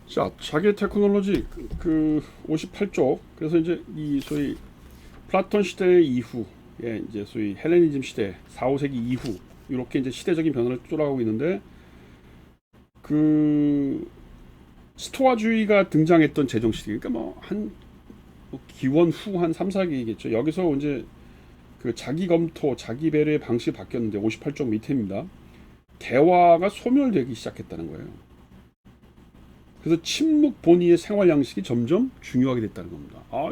자, 자기 테크놀로지 그 58쪽. 그래서 이제 이 소위 플라톤 시대 이후에 이제 소위 헬레니즘 시대 4, 5세기 이후 이렇게 이제 시대적인 변화를 쫓아가고 있는데 그 스토아주의가 등장했던 제정 시대, 그러니까 뭐한 기원 후 한 3, 4기겠죠. 여기서 이제 그 자기 검토, 자기 배려의 방식이 바뀌었는데 58쪽 밑에입니다. 대화가 소멸되기 시작했다는 거예요. 그래서 침묵 본위의 생활 양식이 점점 중요하게 됐다는 겁니다. 아,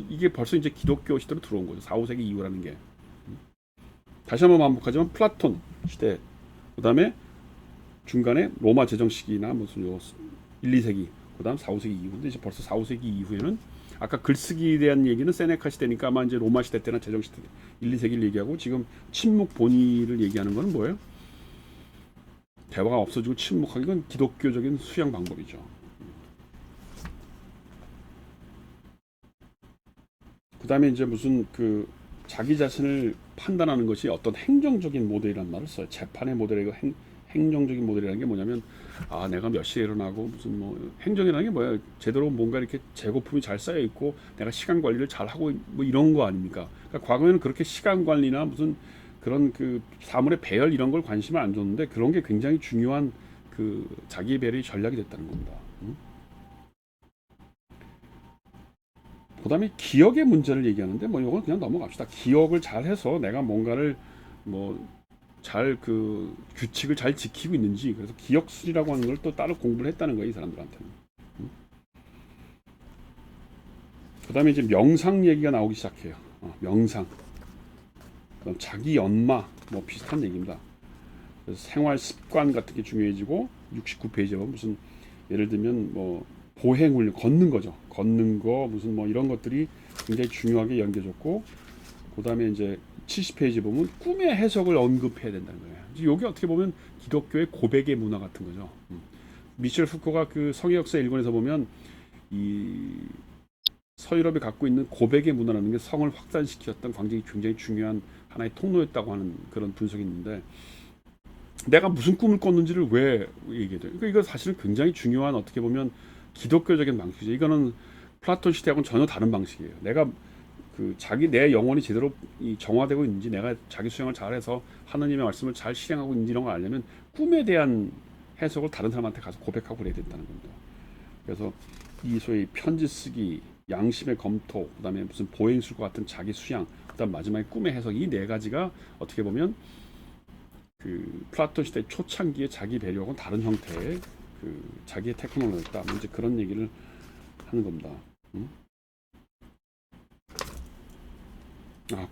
이게 벌써 이제 기독교 시대로 들어온 거죠. 4, 5세기 이후라는 게. 다시 한번 반복하지만 플라톤 시대, 그다음에 중간에 로마 제정 시기나 무슨 요 1, 2세기, 그다음 4, 5세기 이후인데 이제 벌써 4, 5세기 이후에는 아까 글쓰기에 대한 얘기는 세네카 시대니까 아마 이제 로마 시대 때나 제정 시대 1, 2세기를 얘기하고 지금 침묵 본위를 얘기하는 거는 뭐예요? 대화가 없어지고 침묵하기, 건 기독교적인 수양 방법이죠. 그 다음에 이제 무슨 그 자기 자신을 판단하는 것이 어떤 행정적인 모델이란 말을 써요. 재판의 모델이고 행정적인 모델이라는 게 뭐냐면, 아, 내가 몇 시에 일어나고 무슨 뭐 행정이라는 게 뭐야? 제대로 뭔가 이렇게 재고품이 잘 쌓여 있고 내가 시간 관리를 잘 하고 뭐 이런 거 아닙니까? 그러니까 과거에는 그렇게 시간 관리나 무슨 그런 그 사물의 배열 이런 걸 관심을 안 줬는데 그런 게 굉장히 중요한 그 자기 배려의 전략이 됐다는 겁니다. 그다음에 기억의 문제를 얘기하는데 뭐 이건 그냥 넘어갑시다. 기억을 잘해서 내가 뭔가를 뭐 잘 그 규칙을 잘 지키고 있는지, 그래서 기억술이라고 하는 걸 또 따로 공부를 했다는 거예요, 이 사람들한테는. 그다음에 이제 명상 얘기가 나오기 시작해요. 명상. 그다음 자기 연마 뭐 비슷한 얘기입니다. 그래서 생활 습관 같은 게 중요해지고 69페이지에 보면 무슨 예를 들면 뭐 보행 훈련, 걷는 거죠. 걷는 거 무슨 뭐 이런 것들이 굉장히 중요하게 연계졌고, 그다음에 이제 70페이지 보면 꿈의 해석을 언급해야 된다는 거예요. 이게 어떻게 보면 기독교의 고백의 문화 같은 거죠. 미셸 후코가 그 성의역사 1권에서 보면 이 서유럽이 갖고 있는 고백의 문화라는 게 성을 확산시켰던 굉장히 중요한 하나의 통로였다고 하는 그런 분석이 있는데, 내가 무슨 꿈을 꿨는지를 왜 얘기해야 돼요? 그러니까 이거 사실은 굉장히 중요한, 어떻게 보면 기독교적인 방식이죠. 이거는 플라톤 시대하고는 전혀 다른 방식이에요. 내가 그 자기 내 영혼이 제대로 정화되고 있는지, 내가 자기 수양을 잘해서 하나님의 말씀을 잘 실행하고 있는지 이런 걸 알려면 꿈에 대한 해석을 다른 사람한테 가서 고백하고 그래야 된다는 겁니다. 그래서 이 소위 편지 쓰기, 양심의 검토, 그다음에 무슨 보행술과 같은 자기 수양, 그다음 마지막에 꿈의 해석, 이 네 가지가 어떻게 보면 그 플라톤 시대 초창기의 자기 배려하고는 다른 형태의 그 자기의 테크놀로지다. 뭐 이제 그런 얘기를 하는 겁니다.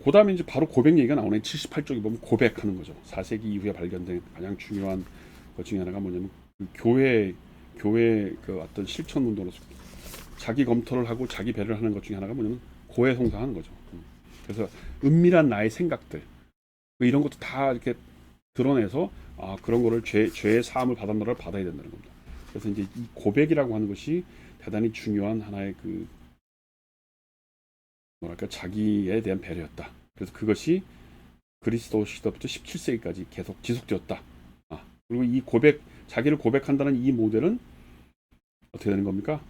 그다음에 이제 바로 고백 얘기가 나오네. 78쪽에 보면 고백하는 거죠. 4세기 이후에 발견된 가장 중요한 것 중에 하나가 뭐냐면 그 교회 그 어떤 실천 운동으로서 자기 검토를 하고 자기 배려를 하는 것 중에 하나가 뭐냐면 고해성사하는 거죠. 그래서 은밀한 나의 생각들 뭐 이런 것도 다 이렇게 드러내서 그런 거를 죄의 사함을 받았노라를 받아야 된다는 겁니다. 그래서 이제 이 고백이라고 하는 것이 대단히 중요한 하나의 그 뭐랄까 자기에 대한 배려였다. 그래서 그것이 그리스도 시대부터 17세기까지 계속 지속되었다. 그리고 이 자기를 고백한다는 이 모델은 어떻게 되는 겁니까?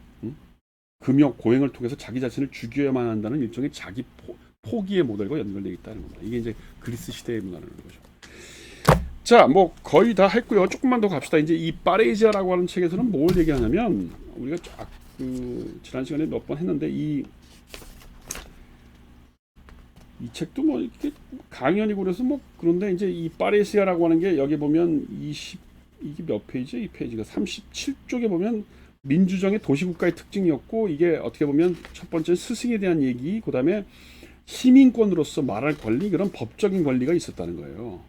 금욕, 고행을 통해서 자기 자신을 죽여야만 한다는 일종의 자기 포기의 모델과 연결되어 있다는 겁니다. 이게 이제 그리스 시대의 문화라는 거죠. 자, 뭐 거의 다 했고요. 조금만 더 갑시다. 이제 이 파레이지아라고 하는 책에서는 뭘 얘기하냐면, 우리가 지난 시간에 몇 번 했는데 이 책도 뭐 이렇게 강연이고 그래서 뭐 그런데 이제 이 파레시아라고 하는 게 여기 보면 이게 몇 페이지? 이 페이지가 37쪽에 보면 민주정의 도시국가의 특징이었고, 이게 어떻게 보면 첫 번째 스승에 대한 얘기, 그다음에 시민권으로서 말할 권리, 그런 법적인 권리가 있었다는 거예요.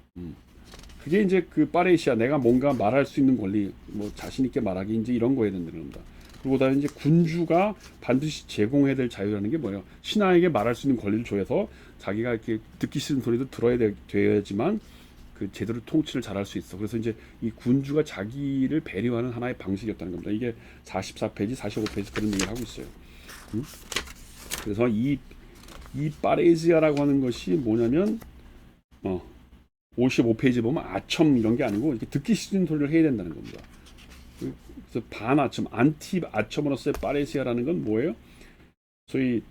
그게 이제 그 파레시아, 내가 뭔가 말할 수 있는 권리, 뭐 자신 있게 말하기, 이제 이런 거에 된다는 겁니다. 그리고 그다음에 이제 군주가 반드시 제공해야 될 자유라는 게 뭐예요? 신하에게 말할 수 있는 권리를 줘서 자기가 이렇게 듣기 싫은 소리도 들어야 돼야지만 그 제대로 통치를 잘할 수 있어. 그래서 이제 이 군주가 자기를 배려하는 하나의 방식이었다는 겁니다. 이게 44페이지, 45페이지 그런 얘기를 하고 있어요. 그래서 이 파레시아라고 하는 것이 뭐냐면 55페이지 보면 아첨 이런 게 아니고 이렇게 듣기 싫은 소리를 해야 된다는 겁니다. 그래서 반아첨, 안티 아첨으로서의 파레시아라는 건 뭐예요? 소위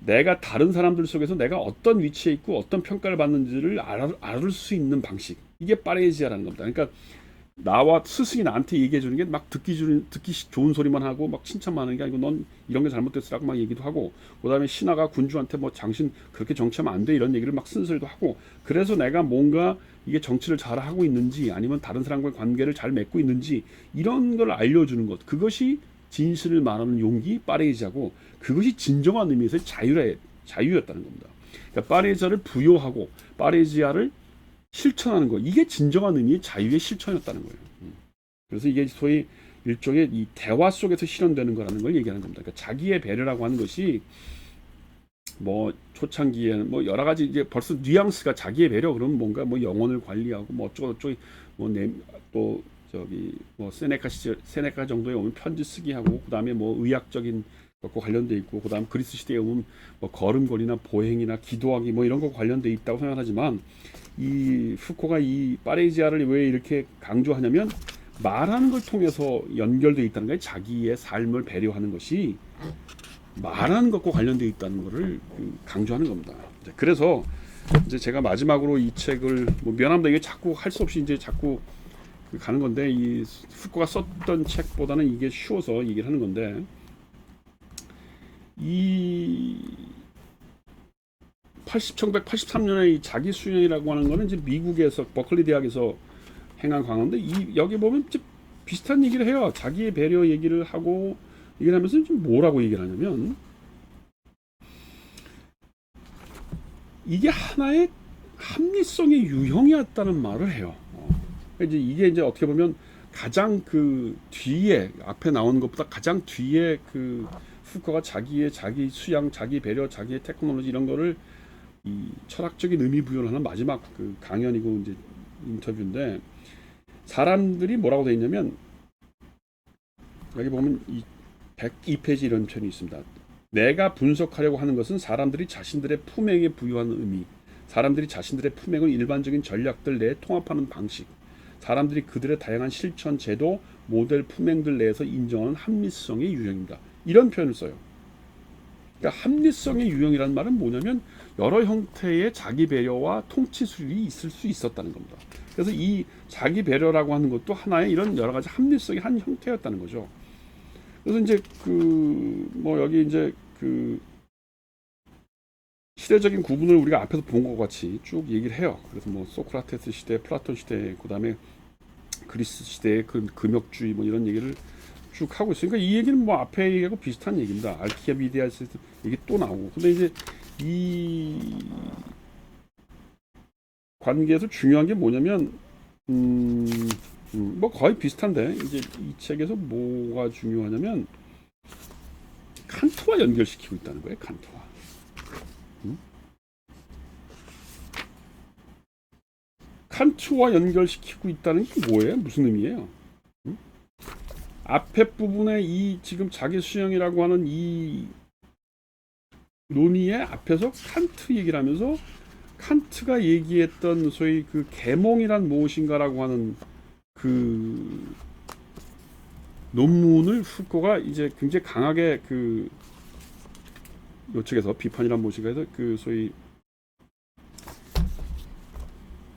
내가 다른 사람들 속에서 내가 어떤 위치에 있고 어떤 평가를 받는지를 알을 수 있는 방식. 이게 파레시아라는 겁니다. 그러니까 나와 스승이 나한테 얘기해 주는 게 막 듣기 좋은 소리만 하고 막 칭찬만 하는 게 아니고 넌 이런 게 잘못됐으라고 막 얘기도 하고, 그다음에 신하가 군주한테 뭐 당신 그렇게 정치하면 안 돼 이런 얘기를 막 쓴소리도 하고, 그래서 내가 뭔가 이게 정치를 잘 하고 있는지 아니면 다른 사람과의 관계를 잘 맺고 있는지 이런 걸 알려주는 것, 그것이 진실을 말하는 용기, 파레이자고, 그것이 진정한 의미에서의 자유였다는 겁니다. 그러니까 파레이자를 부여하고 파레이지아를 실천하는 거, 이게 진정한 의미의 자유의 실천이었다는 거예요. 그래서 이게 소위 일종의 이 대화 속에서 실현되는 거라는 걸 얘기하는 겁니다. 그러니까 자기의 배려라고 하는 것이 뭐 초창기에는 뭐 여러 가지 이제 벌써 뉘앙스가, 자기의 배려 그러면 뭔가 뭐 영혼을 관리하고 뭐 어쩌고 저쩌고 뭐또 저기 뭐 세네카 정도에 오면 편지 쓰기 하고, 그다음에 뭐 의학적인 것과 관련돼 있고, 그다음 그리스 시대에 오면 뭐 걸음걸이나 보행이나 기도하기 뭐 이런 거 관련돼 있다고 생각하지만, 이 푸코가 이 파레지아를 왜 이렇게 강조하냐면 말하는 걸 통해서 연결돼 있다는 거예요. 자기의 삶을 배려하는 것이 말하는 것과 관련돼 있다는 것을 강조하는 겁니다. 그래서 이제 제가 마지막으로 이 책을 뭐 미안합니다. 이게 자꾸 할 수 없이 이제 자꾸 가는 건데, 이 푸코가 썼던 책보다는 이게 쉬워서 얘기를 하는 건데, 이 1983년에 이 자기 수행이라고 하는 거는 이제 미국에서 버클리 대학에서 행한 강화인데, 이 여기 보면 이제 비슷한 얘기를 해요. 자기의 배려 얘기를 하고 얘기를 하면서 좀 뭐라고 얘기를 하냐면, 이게 하나의 합리성의 유형이었다는 말을 해요. 이제 이게 이제 어떻게 보면 가장 그 뒤에 앞에 나오는 것보다 가장 뒤에 그 푸커가 자기 수양, 자기 배려, 자기의 테크놀로지 이런 거를 이 철학적인 의미 부여를 하는 마지막 그 강연이고 이제 인터뷰인데, 사람들이 뭐라고 되어 있냐면 여기 보면 이 102페이지 이런 편이 있습니다. 내가 분석하려고 하는 것은 사람들이 자신들의 품행에 부여하는 의미, 사람들이 자신들의 품행을 일반적인 전략들 내에 통합하는 방식, 사람들이 그들의 다양한 실천, 제도, 모델, 품행들 내에서 인정하는 합리성의 유형입니다. 이런 표현을 써요. 그러니까 합리성의 유형이라는 말은 뭐냐면 여러 형태의 자기 배려와 통치 수립이 있을 수 있었다는 겁니다. 그래서 이 자기 배려라고 하는 것도 하나의 이런 여러 가지 합리성의 한 형태였다는 거죠. 그래서 이제 그 뭐 여기 이제 그 시대적인 구분을 우리가 앞에서 본 것 같이 쭉 얘기를 해요. 그래서 뭐 소크라테스 시대, 플라톤 시대, 그다음에 그리스 시대의 그 금욕주의 뭐 이런 얘기를 쭉 하고 있으니까, 이 얘기는 뭐 앞에 얘기하고 비슷한 얘기입니다. 알키비디아스 얘기 또 나오고. 근데 이제 이 관계에서 중요한 게 뭐냐면 뭐 거의 비슷한데, 이제 이 책에서 뭐가 중요하냐면 칸트와 연결시키고 있다는 거예요. 칸트와. 칸트와 연결시키고 있다는 게 뭐예요? 무슨 의미예요? 앞에 부분에 이 지금 자기 수영이라고 하는 이 논의의 앞에서 칸트 얘기를 하면서, 칸트가 얘기했던 소위 그 계몽이란 무엇인가라고 하는 그 논문을 푸코가 이제 굉장히 강하게 그 요측에서 비판이란 무엇인가 해서 그 소위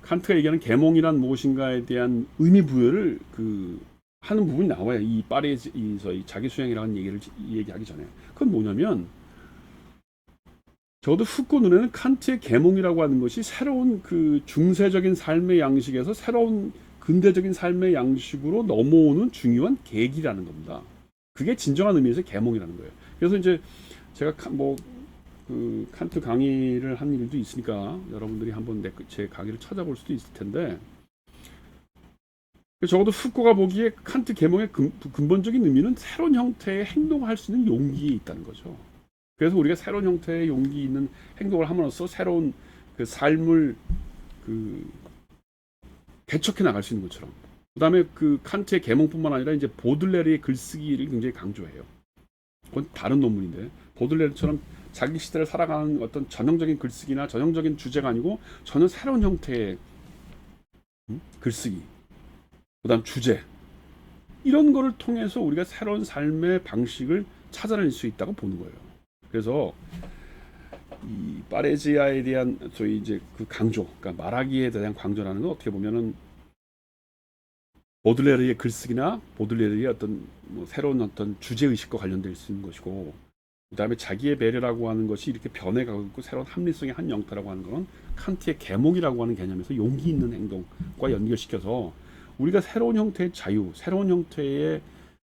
칸트가 얘기하는 계몽이란 무엇인가에 대한 의미 부여를 그 하는 부분이 나와요. 이 파리에서 이 자기 수행이라는 얘기를 얘기하기 전에. 그건 뭐냐면, 저도 푸코 눈에는 칸트의 계몽이라고 하는 것이 새로운 그 중세적인 삶의 양식에서 새로운 근대적인 삶의 양식으로 넘어오는 중요한 계기라는 겁니다. 그게 진정한 의미에서 계몽이라는 거예요. 그래서 이제 제가 뭐 그 칸트 강의를 한 일도 있으니까 여러분들이 한번 제 강의를 찾아볼 수도 있을 텐데, 적어도 푸코가 보기에 칸트 계몽의 근본적인 의미는 새로운 형태의 행동을 할 수 있는 용기에 있다는 거죠. 그래서 우리가 새로운 형태의 용기 있는 행동을 함으로써 새로운 그 삶을 그 개척해 나갈 수 있는 것처럼, 그다음에 그 칸트의 계몽뿐만 아니라 이제 보들레르의 글쓰기를 굉장히 강조해요. 그건 다른 논문인데, 보들레르처럼 자기 시대를 살아가는 어떤 전형적인 글쓰기나 전형적인 주제가 아니고 전혀 새로운 형태의 글쓰기, 그다음 주제, 이런 거를 통해서 우리가 새로운 삶의 방식을 찾아낼 수 있다고 보는 거예요. 그래서 이 파레지아에 대한 소위 이제 그 강조, 그러니까 말하기에 대한 강조라는 건 어떻게 보면은 보들레르의 글쓰기나 보들레르의 어떤 뭐 새로운 어떤 주제 의식과 관련될 수 있는 것이고, 그다음에 자기의 배려라고 하는 것이 이렇게 변해가고 있고 새로운 합리성의 한 형태라고 하는 것은 칸트의 계몽이라고 하는 개념에서 용기 있는 행동과 연결시켜서 우리가 새로운 형태의 자유, 새로운 형태의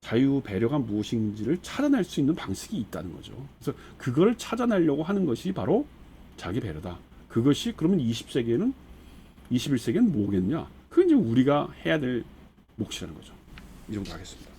자유 배려가 무엇인지를 찾아낼 수 있는 방식이 있다는 거죠. 그래서 그걸 찾아내려고 하는 것이 바로 자기 배려다. 그것이 그러면 20세기에는 21세기에는 뭐겠냐? 그건 이제 우리가 해야 될 몫이라는 거죠. 이 정도 하겠습니다.